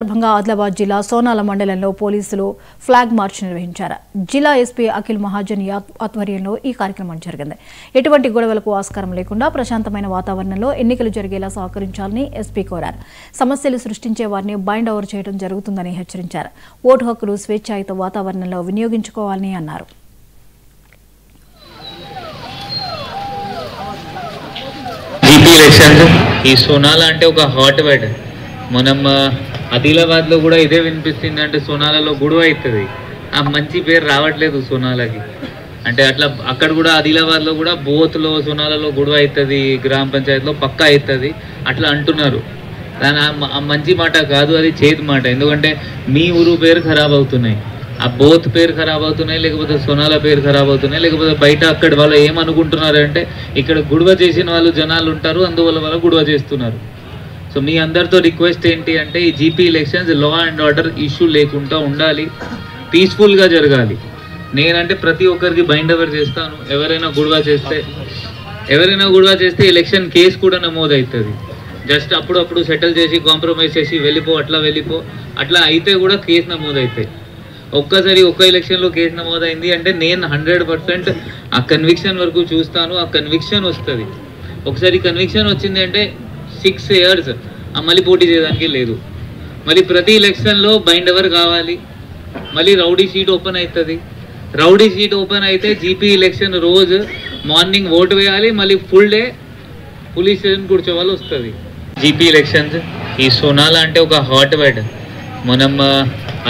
సందర్భంగా ఆదిలాబాద్ జిల్లా సోనాల మండలంలో పోలీసులు ఫ్లాగ్ మార్చ్ నిర్వహించారు. జిల్లా ఎస్పీ అఖిల్ మహాజన్ ఆధ్వర్యంలో ఈ కార్యక్రమం జరిగింది. ఎటువంటి గొడవలకు ఆస్కారం లేకుండా ప్రశాంతమైన వాతావరణంలో ఎన్నికలు జరిగేలా సహకరించాలని ఎస్పీ కోరారు. సమస్యలు సృష్టించే వారిని బైండ్ ఓవర్ చేయడం జరుగుతుందని హెచ్చరించారు. ఓటు హక్కులు స్వేచ్ఛాయుత వాతావరణంలో వినియోగించుకోవాలని అన్నారు. ఈ సోనాల అంటే ఒక హాట్ బెడ్. మనం ఆదిలాబాద్లో కూడా ఇదే వినిపిస్తుంది. అంటే సోనాలలో గొడవ అవుతుంది. ఆ మంచి పేరు రావట్లేదు సోనాలకి. అంటే అట్లా అక్కడ కూడా ఆదిలాబాద్లో కూడా బోత్లో సోనాలలో గొడవ అవుతుంది, గ్రామ పంచాయతీలో పక్కా అవుతుంది అట్లా అంటున్నారు. దాని ఆ మంచి మాట కాదు, అది చేతి మాట. ఎందుకంటే మీ ఊరు పేరు ఖరాబ్ అవుతున్నాయి, ఆ బోత్ పేరు ఖరాబ్ అవుతున్నాయి, లేకపోతే సోనాల పేరు ఖరాబ్ అవుతున్నాయి, లేకపోతే బయట అక్కడ వాళ్ళు ఏమనుకుంటున్నారు అంటే ఇక్కడ గుడవ చేసిన వాళ్ళు జనాలు ఉంటారు, అందువల్ల వాళ్ళు గుడవ చేస్తున్నారు. సో మీ అందరితో రిక్వెస్ట్ ఏంటి అంటే ఈ GP elections law and order issue లేకుండా ఉండాలి, పీస్ఫుల్గా జరగాలి. నేనంటే ప్రతి ఒక్కరికి బైండ్ ఓవర్ చేస్తాను. ఎవరైనా గుడవ చేస్తే ఎలక్షన్ కేసు కూడా నమోదవుతుంది. జస్ట్ అప్పుడప్పుడు సెటిల్ చేసి కాంప్రమైజ్ చేసి వెళ్ళిపో అట్లా అయితే కూడా కేసు నమోదవుతాయి. ఒక్కసారి ఒక్క ఎలక్షన్లో కేసు నమోదైంది అంటే నేను 100% ఆ కన్విక్షన్ వరకు చూస్తాను. ఆ కన్విక్షన్ వస్తుంది. ఒకసారి కన్విక్షన్ వచ్చింది అంటే 6 years మళ్ళీ పోటీ చేయడానికి లేదు. మళ్ళీ ప్రతి ఎలక్షన్లో బైండ్ ఓవర్ కావాలి. మళ్ళీ రౌడీ షీట్ ఓపెన్ అవుతుంది. రౌడీ షీట్ ఓపెన్ అయితే జీపీ ఎలక్షన్ రోజు మార్నింగ్ ఓటు వేయాలి, మళ్ళీ ఫుల్ డే పోలీస్ స్టేషన్ కూర్చోవాలి వస్తుంది. జీపీ ఎలక్షన్స్ ఈ సోనాల అంటే ఒక హాట్ బెడ్. మనం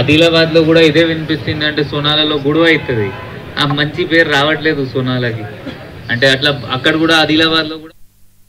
ఆదిలాబాద్లో కూడా ఇదే వినిపిస్తుంది. అంటే సోనాలలో గొడవ అవుతుంది. ఆ మంచి పేరు రావట్లేదు సోనాలకి. అంటే అట్లా అక్కడ కూడా ఆదిలాబాద్లో కూడా